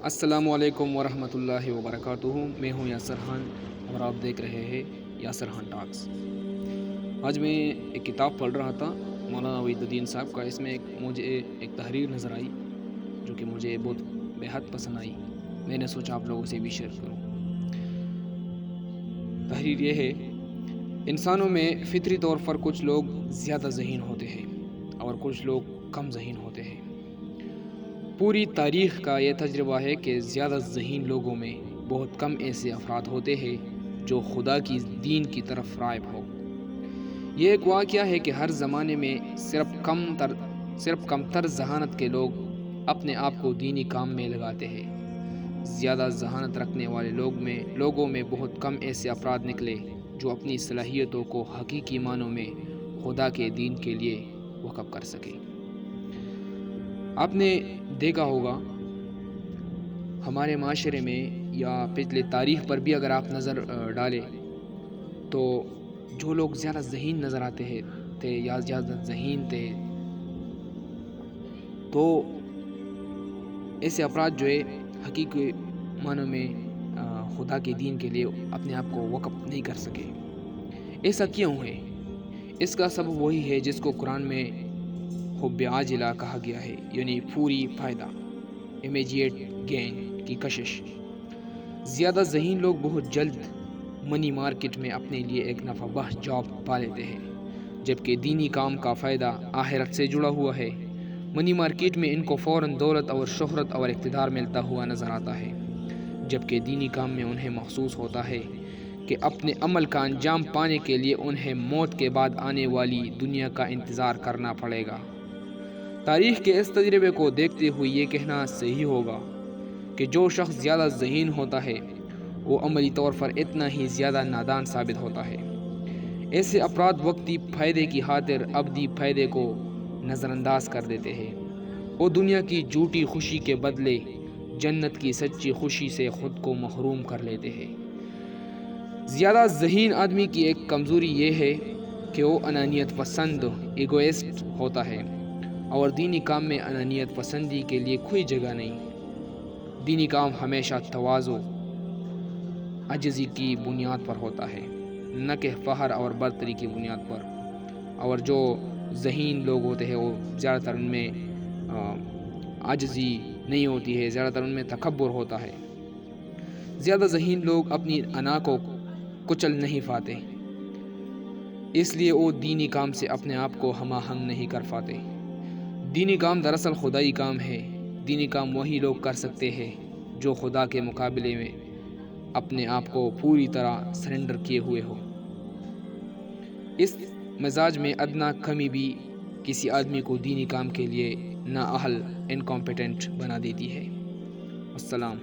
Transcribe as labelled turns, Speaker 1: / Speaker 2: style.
Speaker 1: السلام علیکم ورحمۃ اللہ وبرکاتہ۔ میں ہوں یاسر خان اور آپ دیکھ رہے ہیں یاسر خان ٹاکس۔ آج میں ایک کتاب پڑھ رہا تھا مولانا وحید الدین صاحب کا۔ اس میں مجھے ایک تحریر نظر آئی جو کہ مجھے بہت بے حد پسند آئی۔ میں نے سوچا آپ لوگوں سے بھی شیئر کروں۔ تحریر یہ ہے: انسانوں میں فطری طور پر کچھ لوگ زیادہ ذہین ہوتے ہیں اور کچھ لوگ کم ذہین ہوتے ہیں۔ پوری تاریخ کا یہ تجربہ ہے کہ زیادہ ذہین لوگوں میں بہت کم ایسے افراد ہوتے ہیں جو خدا کی دین کی طرف رائب ہو۔ یہ ایک واقعہ ہے کہ ہر زمانے میں صرف کم تر ذہانت کے لوگ اپنے آپ کو دینی کام میں لگاتے ہیں۔ زیادہ ذہانت رکھنے والے لوگوں میں بہت کم ایسے افراد نکلے جو اپنی صلاحیتوں کو حقیقی معنوں میں خدا کے دین کے لیے وقف کر سکے۔ آپ نے دیکھا ہوگا ہمارے معاشرے میں یا پچھلے تاریخ پر بھی اگر آپ نظر ڈالیں تو جو لوگ زیادہ ذہین نظر آتے تھے یا زیادہ ذہین تھے تو ایسے افراد جو ہے حقیقی معنوں میں خدا کے دین کے لیے اپنے آپ کو وقف نہیں کر سکے۔ ایسا کیوں ہے؟ اس کا سبب وہی ہے جس کو قرآن میں حب عاجلہ کہا گیا ہے، یعنی پوری فائدہ، امیجیٹ گین کی کشش۔ زیادہ ذہین لوگ بہت جلد منی مارکیٹ میں اپنے لیے ایک نفع بخش جاب پا لیتے ہیں، جبکہ دینی کام کا فائدہ آخرت سے جڑا ہوا ہے۔ منی مارکیٹ میں ان کو فوراً دولت اور شہرت اور اقتدار ملتا ہوا نظر آتا ہے، جبکہ دینی کام میں انہیں محسوس ہوتا ہے کہ اپنے عمل کا انجام پانے کے لیے انہیں موت کے بعد آنے والی دنیا کا انتظار کرنا پڑے گا۔ تاریخ کے اس تجربے کو دیکھتے ہوئے یہ کہنا صحیح ہوگا کہ جو شخص زیادہ ذہین ہوتا ہے وہ عملی طور پر اتنا ہی زیادہ نادان ثابت ہوتا ہے۔ ایسے افراد وقتی فائدے کی خاطر ابدی فائدے کو نظر انداز کر دیتے ہیں۔ وہ دنیا کی جھوٹی خوشی کے بدلے جنت کی سچی خوشی سے خود کو محروم کر لیتے ہیں۔ زیادہ ذہین آدمی کی ایک کمزوری یہ ہے کہ وہ انانیت پسند ایگوئسٹ ہوتا ہے، اور دینی کام میں انانیت پسندی کے لیے کوئی جگہ نہیں۔ دینی کام ہمیشہ تواضع، عجزی کی بنیاد پر ہوتا ہے، نہ کہ فخر اور برتری کی بنیاد پر۔ اور جو ذہین لوگ ہوتے ہیں وہ زیادہ تر ان میں عجزی نہیں ہوتی ہے، زیادہ تر ان میں تکبر ہوتا ہے۔ زیادہ ذہین لوگ اپنی انا کو کچل نہیں پاتے، اس لیے وہ دینی کام سے اپنے آپ کو ہم آہنگ نہیں کر پاتے۔ دینی کام دراصل خدائی کام ہے۔ دینی کام وہی لوگ کر سکتے ہیں جو خدا کے مقابلے میں اپنے آپ کو پوری طرح سرنڈر کیے ہوئے ہو۔ اس مزاج میں ادنا کمی بھی کسی آدمی کو دینی کام کے لیے نااہل، انکمپیٹنٹ بنا دیتی ہے۔ السلام۔